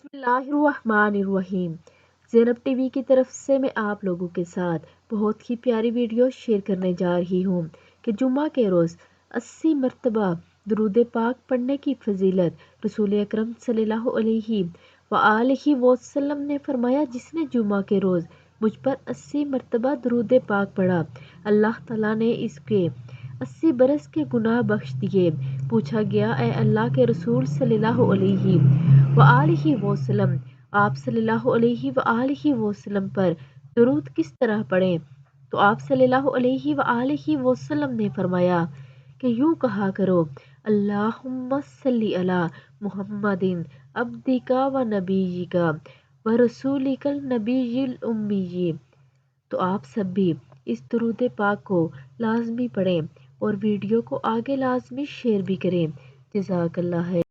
بسم اللہ الرحمن الرحیم۔ زینب ٹی وی کی طرف سے میں آپ لوگوں کے ساتھ بہت ہی پیاری ویڈیو شیئر کرنے جا رہی ہوں کہ جمعہ کے روز 80 مرتبہ درود پاک پڑھنے کی فضیلت رسول اکرم صلی اللہ علیہ وآلہ وسلم نے فرمایا، جس نے جمعہ کے روز مجھ پر 80 مرتبہ درود پاک پڑھا، اللہ تعالیٰ نے اس کے 80 برس کے گناہ بخش دیے۔ پوچھا گیا، اے اللہ کے رسول صلی اللہ علیہ وآلہ وسلم، آپ صلی اللہ علیہ وآلہ وسلم پر درود کس طرح پڑھیں؟ تو آپ صلی اللہ علیہ وآلہ وسلم نے فرمایا کہ یوں کہا کرو، اللہم صلی علی محمد عبدک و نبیک و رسولک النبی الامی۔ تو آپ سب بھی اس درود پاک کو لازمی پڑھیں اور ویڈیو کو آگے لازمی شیئر بھی کریں۔ جزاک اللہ ہے۔